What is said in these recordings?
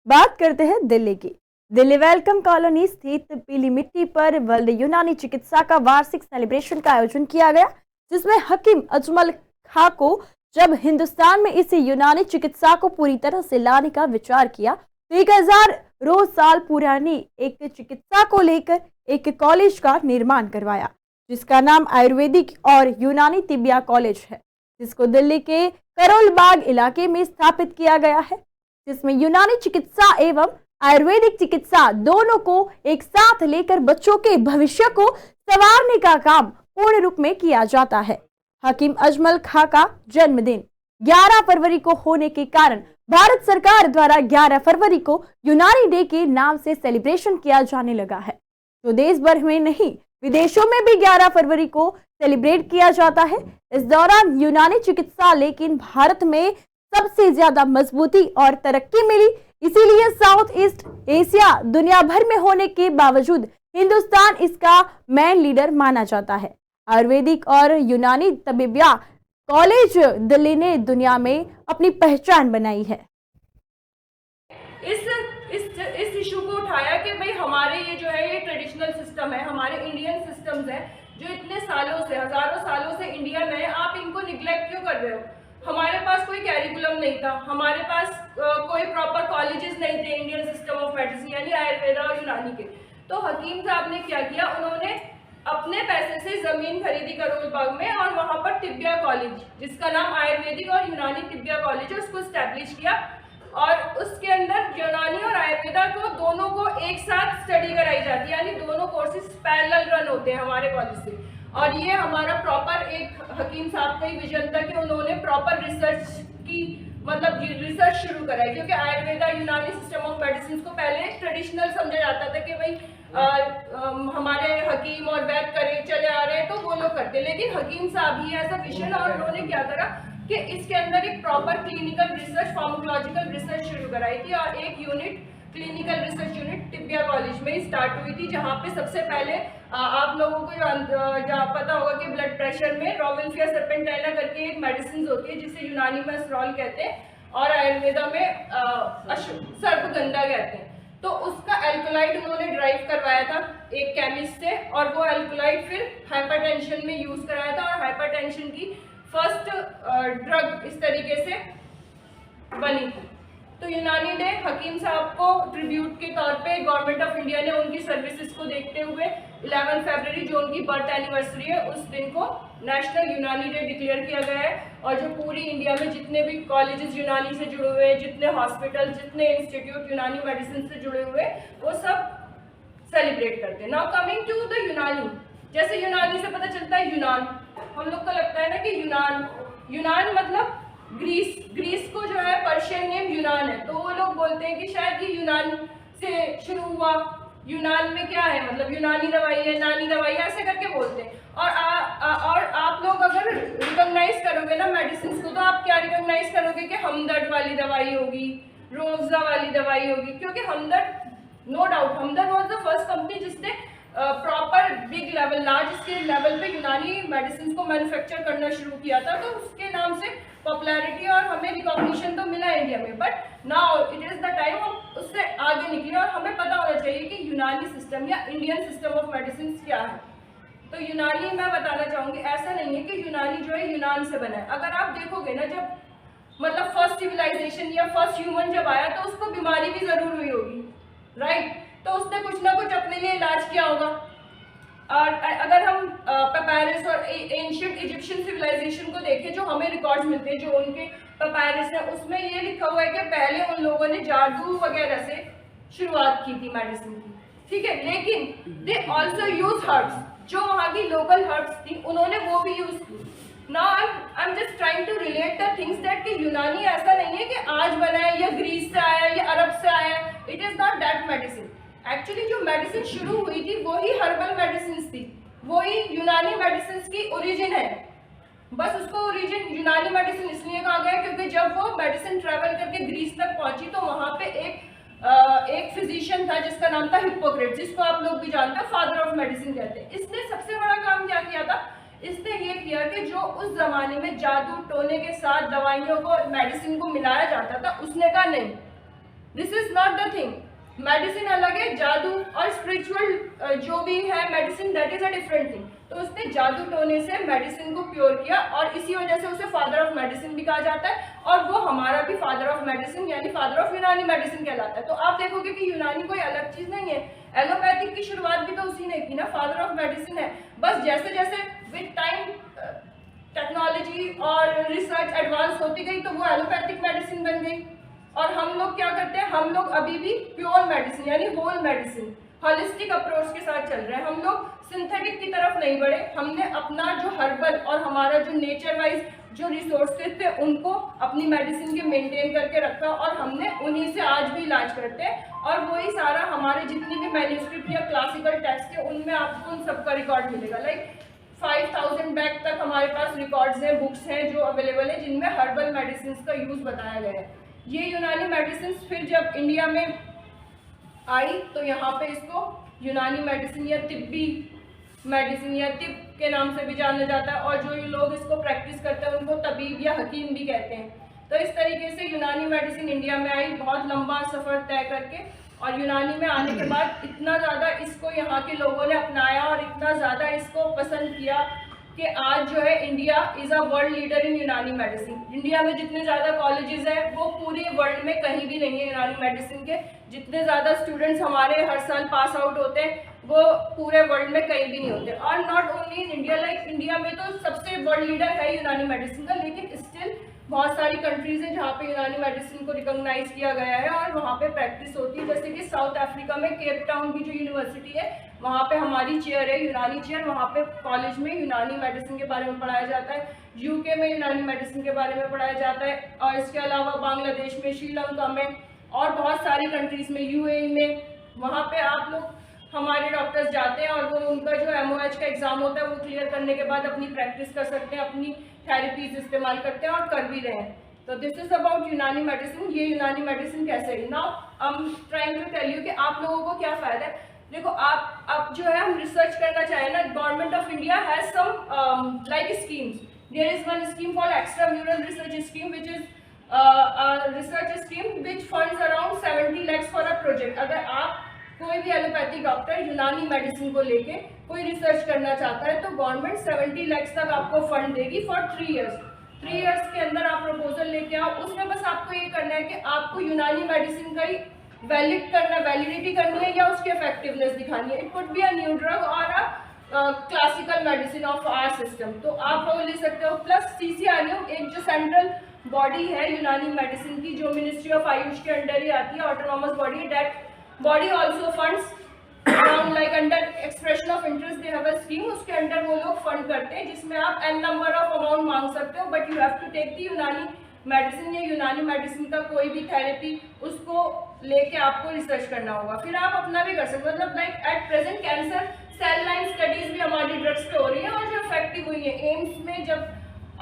बात करते हैं दिल्ली की। दिल्ली वेलकम कॉलोनी स्थित पीली मिट्टी पर वर्ल्ड यूनानी चिकित्सा का वार्षिक सेलिब्रेशन का आयोजन किया गया, जिसमें हकीम अजमल खां को जब हिंदुस्तान में इस यूनानी चिकित्सा को पूरी तरह से लाने का विचार किया तो 1000 रोज साल पुरानी एक चिकित्सा को लेकर एक कॉलेज का निर्माण करवाया, जिसका नाम आयुर्वेदिक और यूनानी तिब्बिया कॉलेज है, जिसको दिल्ली के करोल बाग इलाके में स्थापित किया गया है, जिसमें यूनानी चिकित्सा एवं आयुर्वेदिक चिकित्सा दोनों को एक साथ लेकर बच्चों के भविष्य को संवारने का काम पूर्ण रूप में किया जाता है। हकीम अजमल खां का जन्मदिन 11 फरवरी को होने के कारण भारत सरकार द्वारा 11 फरवरी को यूनानी डे के नाम से सेलिब्रेशन किया जाने लगा है, जो देश भर में नहीं विदेशों में भी 11 फरवरी को सेलिब्रेट किया जाता है। इस दौरान यूनानी चिकित्सा लेकिन भारत में सबसे ज्यादा मजबूती और तरक्की मिली, इसीलिए साउथ ईस्ट एशिया दुनिया भर में होने के बावजूद हिंदुस्तान इसका मेन लीडर माना जाता है। आयुर्वेदिक और यूनानी तबीबिया कॉलेज दिल्ली ने दुनिया में अपनी पहचान बनाई है। इस इशू को उठाया कि भाई हमारे ये जो है ये ट्रेडिशनल सिस्टम है, हमारे इंडियन सिस्टम्स हैं जो इतने सालों से हजारों सालों से इंडिया में है, आप इनको निग्लेक्ट क्यों कर रहे हो। हमारे पास कोई कैरिकुलम नहीं था, हमारे पास कोई प्रॉपर कॉलेजेस नहीं थे इंडियन सिस्टम ऑफ मेडिसिन यानी आयुर्वेदा और यूनानी के। तो हकीम साहब ने क्या किया, उन्होंने अपने पैसे से जमीन खरीदी करोल बाग में और वहां पर तिब्बिया कॉलेज, जिसका नाम आयुर्वेदिक और यूनानी तिब्बिया कॉलेज है, उसको स्टैब्लिश किया और उसके अंदर यूनानी और आयुर्वेदा को दोनों को एक साथ स्टडी कराई जाती है, यानी दोनों कोर्सेज पैरेलल रन होते हैं हमारे कॉलेज से। और ये हमारा प्रॉपर एक हकीम साहब का ही विजन था कि उन्होंने प्रॉपर रिसर्च की, मतलब रिसर्च शुरू कराई, क्योंकि आयुर्वेदा यूनानी सिस्टम ऑफ मेडिसिन को पहले ट्रेडिशनल समझा जाता था कि भाई हमारे हकीम और वैद्य करे चले आ रहे हैं तो वो लोग करते, लेकिन हकीम साहब ही ऐसा विजन और उन्होंने क्या करा कि इसके अंदर एक proper clinical research, pharmacological research शुरू कराई थी और एक unit clinical research unit Tibbia college में ही स्टार्ट हुई थी, जहाँ पे सबसे पहले आप लोगों को जहाँ पता होगा कि ब्लड प्रेशर में रोविल्फिया सर्पेंटाइना करके एक मेडिसिन होती है जिसे यूनानी में एस्ट्रॉल कहते हैं और आयुर्वेदा में सर्पगंधा कहते हैं। तो उसका एल्कोलाइड उन्होंने ड्राइव करवाया था एक केमिस्ट से और वो एल्कोलाइड फिर हाइपरटेंशन में यूज कराया था और हाइपरटेंशन की फर्स्ट ड्रग इस तरीके से बनी थी। तो यूनानी डे हकीम साहब को ट्रिब्यूट के तौर पे गवर्नमेंट ऑफ इंडिया ने उनकी सर्विसेज को देखते हुए 11 फरवरी जो उनकी बर्थ एनिवर्सरी है उस दिन को नेशनल यूनानी डे डिक्लेयर किया गया है और जो पूरी इंडिया में जितने भी कॉलेजेस यूनानी से जुड़े हुए हैं, जितने हॉस्पिटल, जितने इंस्टीट्यूट यूनानी मेडिसिन से जुड़े हुए वो सब सेलिब्रेट करते हैं। नाउ कमिंग टू द यूनानी, जैसे यूनानी से पता चलता है यूनान, हम लोग को लगता है ना कि यूनान मतलब ग्रीस को जो है पर्शियन नेम यूनान है, तो वो लोग बोलते हैं कि शायद ये यूनान से शुरू हुआ, यूनान में क्या है मतलब यूनानी दवाई है, नानी दवाई है, ऐसे करके बोलते हैं। और आप लोग अगर रिकॉग्नाइज करोगे ना मेडिसिन को तो आप क्या रिकॉग्नाइज करोगे कि हमदर्द वाली दवाई होगी, रोजा वाली दवाई होगी, क्योंकि Hamdard no doubt Hamdard was the first company जिसने proper big level, large scale level पे यूनानी मेडिसिन को मैन्युफैक्चर करना शुरू किया था, तो उसके नाम से पॉपुलैरिटी और हमें रिकॉग्निशन तो मिला इंडिया में। But now it is the time हम उससे आगे निकले और हमें पता होना चाहिए कि यूनानी सिस्टम या इंडियन सिस्टम ऑफ मेडिसिन क्या है। तो यूनानी मैं बताना चाहूँगी, ऐसा नहीं है कि यूनानी जो है यूनान से बना है। अगर आप देखोगे ना, जब मतलब फर्स्ट सिविलाइजेशन या फर्स्ट ह्यूमन जब आया तो उसको बीमारी भी ज़रूर हुई होगी, राइट, तो उसने कुछ ना कुछ अपने लिए इलाज किया होगा। और अगर हम पेपायरस और एंशिएंट इजिप्शियन सिविलाइजेशन को देखें जो हमें रिकॉर्ड्स मिलते हैं, जो उनके पेपायरस है, उसमें ये लिखा हुआ है कि पहले उन लोगों ने जादू वगैरह से शुरुआत की थी मेडिसिन की, ठीक है, लेकिन दे ऑल्सो यूज हर्ब्स, जो वहाँ की लोकल हर्ब्स थी उन्होंने वो भी यूज की। Now I am just trying to relate the things that कि यूनानी ऐसा नहीं है कि आज बना है या ग्रीस से आया या अरब से आया, it is not that medicine. Actually जो मेडिसिन शुरू हुई थी वही हर्बल मेडिसिन थी, वही यूनानी मेडिसिन की ओरिजिन है, बस उसको ओरिजिन यूनानी मेडिसिन इसलिए कहा गया क्योंकि जब वो मेडिसिन ट्रेवल करके ग्रीस तक पहुंची तो वहां पे एक फिजिशियन था जिसका नाम था हिप्पोक्रेट्स, जिसको आप लोग भी जानते हैं फादर ऑफ मेडिसिन कहते हैं। इसने सबसे बड़ा काम क्या किया था, इसने ये किया कि जो उस जमाने में जादू टोने के साथ दवाइयों को, मेडिसिन को मिलाया जाता था, उसने कहा नहीं, this is not the thing. Medicine अलग है, जादू और स्पिरिचुअल जो भी है medicine, that is a different thing. तो उसने जादू टोने से मेडिसिन को प्योर किया और इसी वजह से उसे फादर ऑफ मेडिसिन भी कहा जाता है, और वो हमारा भी फादर ऑफ मेडिसिन यानी फादर ऑफ यूनानी मेडिसिन कहलाता है। तो आप देखोगे कि यूनानी कोई अलग चीज नहीं है, एलोपैथिक की शुरुआत भी तो उसी ने की ना, फादर ऑफ मेडिसिन है। बस जैसे जैसे विद टाइम टेक्नोलॉजी और रिसर्च एडवांस होती गई तो वो एलोपैथिक मेडिसिन बन गई। और हम लोग क्या करते हैं, हम लोग अभी भी प्योर मेडिसिन यानी होल मेडिसिन होलिस्टिक अप्रोच के साथ चल रहे हैं। हम लोग सिंथेटिक की तरफ नहीं बढ़े, हमने अपना जो हर्बल और हमारा जो नेचर वाइज जो रिसोर्सेज थे उनको अपनी मेडिसिन के मेंटेन करके रखा और हमने उन्हीं से आज भी इलाज करते हैं। और वही सारा हमारे जितनी भी मैन्युस्क्रिप्ट या क्लासिकल टेक्स्ट है उनमें आपको उन सबका रिकॉर्ड मिलेगा। लाइक 5000 बैक तक हमारे पास रिकॉर्ड्स हैं, बुक्स हैं जो अवेलेबल है जिनमें हर्बल मेडिसिन का यूज बताया गया है। ये यूनानी मेडिसिन फिर जब इंडिया में आई तो यहाँ पे इसको यूनानी मेडिसिन या तिब्बी मेडिसिन या तिब के नाम से भी जाना जाता है, और जो लोग इसको प्रैक्टिस करते हैं उनको तबीब या हकीम भी कहते हैं। तो इस तरीके से यूनानी मेडिसिन इंडिया में आई बहुत लंबा सफ़र तय करके, और यूनानी में आने के बाद इतना ज़्यादा इसको यहाँ के लोगों ने अपनाया और इतना ज़्यादा इसको पसंद किया कि आज जो है India is a world leader in यूनानी मेडिसिन। इंडिया में जितने ज़्यादा कॉलेजेस हैं वो पूरे वर्ल्ड में कहीं भी नहीं है यूनानी मेडिसिन के। जितने ज़्यादा स्टूडेंट्स हमारे हर साल पास आउट होते हैं वो पूरे वर्ल्ड में कहीं भी नहीं होते। और not only in India, like India में तो सबसे वर्ल्ड लीडर है यूनानी मेडिसिन का, लेकिन स्टिल बहुत सारी कंट्रीज़ हैं जहाँ पे यूनानी मेडिसिन को रिकॉग्नाइज किया गया है और वहाँ पे प्रैक्टिस होती है। जैसे कि साउथ अफ्रीका में केप टाउन की जो यूनिवर्सिटी है वहाँ पे हमारी चेयर है यूनानी चेयर, वहाँ पे कॉलेज में यूनानी मेडिसिन के बारे में पढ़ाया जाता है। यूके में यूनानी मेडिसिन के बारे में पढ़ाया जाता है, और इसके अलावा बांग्लादेश में, श्रीलंका में और बहुत सारी कंट्रीज़ में, यूएई में, वहाँ पे आप लोग हमारे डॉक्टर्स जाते हैं और वो उनका जो MOH का एग्ज़ाम होता है वो क्लियर करने के बाद अपनी प्रैक्टिस कर सकते हैं, अपनी थेरेपीज इस्तेमाल करते हैं और कर भी रहे हैं। तो this is about Unani medicine. ये यूनानी मेडिसिन कैसे है। Now I am trying to tell you कि आप लोगों को क्या फ़ायदा है। देखो आप जो है हम रिसर्च करना चाहें ना, government of India has some like schemes. There is one scheme called extra mural research scheme which is research scheme which funds around 70 lakhs for a project. अगर आप कोई भी एलोपैथिक डॉक्टर यूनानी मेडिसिन को लेके कोई रिसर्च करना चाहता है तो गवर्नमेंट 70 lakhs तक आपको फंड देगी फॉर 3 years। 3 years के अंदर आप प्रपोजल लेके आओ, उसमें बस आपको ये करना है कि आपको यूनानी मेडिसिन का ही वैलिड करना, वैलिडिटी करनी है या उसकी इफेक्टिवनेस दिखानी है। It could be a new drug or a classical medicine of our system, तो आप वो ले सकते हो। प्लस CCRM एक जो सेंट्रल बॉडी है यूनानी मेडिसिन की जो मिनिस्ट्री ऑफ आयुष के अंडर ही आती है, autonomous body, that body also funds around like under expression of interest they have a scheme, उसके अंडर वो लोग फंड करते हैं जिसमें आप n नंबर ऑफ अमाउंट मांग सकते हो, but you have to take the Unani medicine या यूनानी मेडिसिन का कोई भी थेरेपी उसको लेके आपको रिसर्च करना होगा। फिर आप अपना भी कर सकते हो, मतलब like at present cancer cell line studies भी हमारी ड्रग्स पे हो रही है और जो इफेक्टिव हुई है। एम्स में जब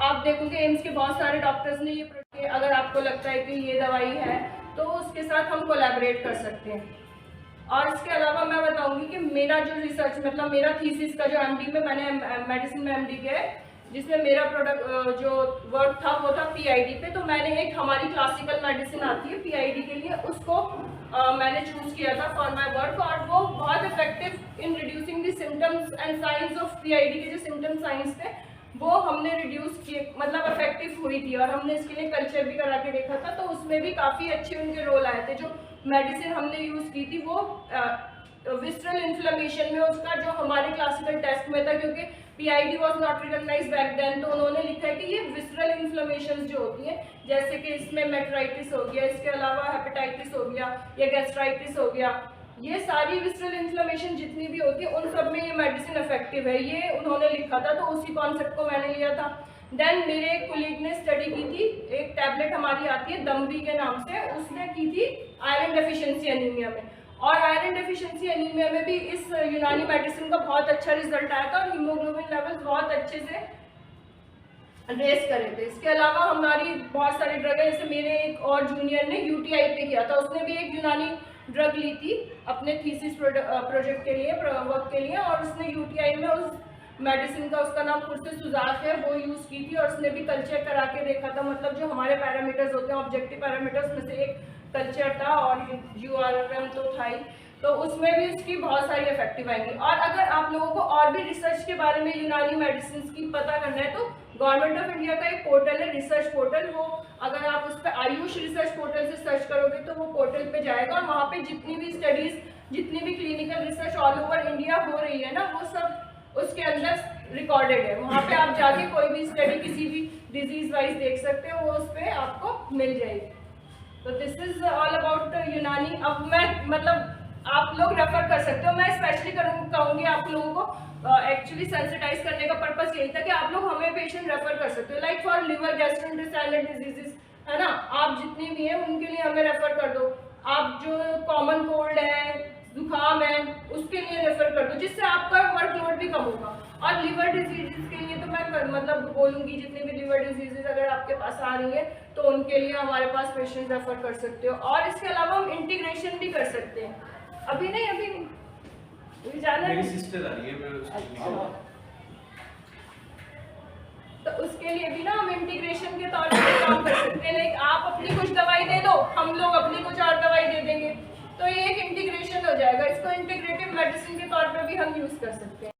आप देखोगे एम्स के बहुत सारे डॉक्टर्स ने ये, अगर आपको लगता है कि ये दवाई है तो उसके साथ हम कोलैबोरेट कर सकते हैं। और इसके अलावा मैं बताऊंगी कि मेरा जो रिसर्च मतलब मेरा थीसिस का जो MD में मैंने मेडिसिन में MD किया है, जिसमें मेरा प्रोडक्ट जो वर्क था वो था PID पे। तो मैंने एक हमारी क्लासिकल मेडिसिन आती है PID के लिए, उसको मैंने चूज़ किया था फॉर माय वर्क, और वो बहुत effective in reducing the symptoms and science of PID के जो सिम्टम साइंस थे वो हमने रिड्यूस किए, मतलब इफेक्टिव हुई थी। और हमने इसके लिए कल्चर भी करा के देखा था, तो उसमें भी काफ़ी अच्छे उनके रोल आए थे। जो मेडिसिन हमने यूज़ की थी वो विस्ट्रल इन्फ्लेमेशन में, उसका जो हमारे क्लासिकल टेस्ट में था, क्योंकि PID was not recognise back then, तो उन्होंने लिखा है कि ये विस्ट्रल इन्फ्लेमेशन जो होती हैं, जैसे कि इसमें मेट्राइटिस हो गया, इसके अलावा हेपेटाइटिस हो गया या गैस्ट्राइटिस हो गया, ये सारी विस्ट्रल इन्फ्लेमेशन जितनी भी होती है उन सब में ये मेडिसिन इफेक्टिव है, ये उन्होंने लिखा था। तो उसी कॉन्सेप्ट को मैंने लिया था। देन मेरे एक कोलीग ने स्टडी की थी, एक टैबलेट हमारी आती है दम्बी के नाम से, उसने की थी आयरन डेफिशिएंसी एनीमिया में, और आयरन डेफिशिएंसी एनीमिया में भी इस यूनानी मेडिसिन का बहुत अच्छा रिजल्ट आया था और हीमोग्लोबिन लेवल्स बहुत अच्छे से रेस करे थे। इसके अलावा हमारी बहुत सारी ड्रग है, जैसे मेरे एक और जूनियर ने UTI पे किया था, उसने भी एक यूनानी ड्रग ली थी अपने थीसिस प्रोजेक्ट के लिए, वर्क के लिए, और उसने UTI में उस मेडिसिन का, उसका नाम खुर्से सुजाक है, वो यूज़ की थी और उसने भी कल्चर करा के देखा था। मतलब जो हमारे पैरामीटर्स होते हैं, ऑब्जेक्टिव पैरामीटर्स में से एक कल्चर था और URM तो था ही, तो उसमें भी उसकी बहुत सारी इफेक्टिव आएंगी। और अगर आप लोगों को और भी रिसर्च के बारे में यूनानी मेडिसिन की पता करना है तो गवर्नमेंट ऑफ इंडिया का एक पोर्टल है, रिसर्च पोर्टल, वो अगर आप उस पर आयुष रिसर्च पोर्टल से सर्च करोगे तो वो पोर्टल पे जाएगा और वहाँ पे जितनी भी स्टडीज, जितनी भी clinical research all over India हो रही है ना, वो सब उसके अंदर रिकॉर्डेड है। वहाँ पे आप जाके कोई भी स्टडी किसी भी डिजीज वाइज देख सकते हो, वो उस पर आपको मिल जाएगी। तो दिस इज ऑल अबाउट यूनानी। अब मैं मतलब आप लोग रेफर कर सकते हो, मैं स्पेशली कहूँगी आप लोगों को एक्चुअली सेंसिटाइज करने का पर्पस यही था कि आप लोग हमें पेशेंट रेफर कर सकते हो, like for liver gastrointestinal diseases है ना, आप जितनी भी हैं उनके लिए हमें रेफर कर दो। आप जो कॉमन कोल्ड है, जुकाम है, उसके लिए रेफर कर दो, जिससे आपका वर्कलोड भी कम होगा। और लिवर डिजीजेस के लिए तो मैं मतलब बोलूँगी, जितनी भी लिवर डिजीजेस अगर आपके पास आ रही है तो उनके लिए हमारे पास पेशेंट रेफर कर सकते हो। और इसके अलावा हम इंटीग्रेशन भी कर सकते हैं। अभी नहीं जाना है, मेरी सिस्टर आ रही है, मैं उसको तो उसके लिए भी ना हम इंटीग्रेशन के तौर पर काम कर सकते हैं। लाइक आप अपनी कुछ दवाई दे दो, हम लोग अपनी कुछ और दवाई दे देंगे, तो ये एक इंटीग्रेशन हो जाएगा। इसको इंटीग्रेटिव मेडिसिन के तौर पर भी हम यूज कर सकते हैं।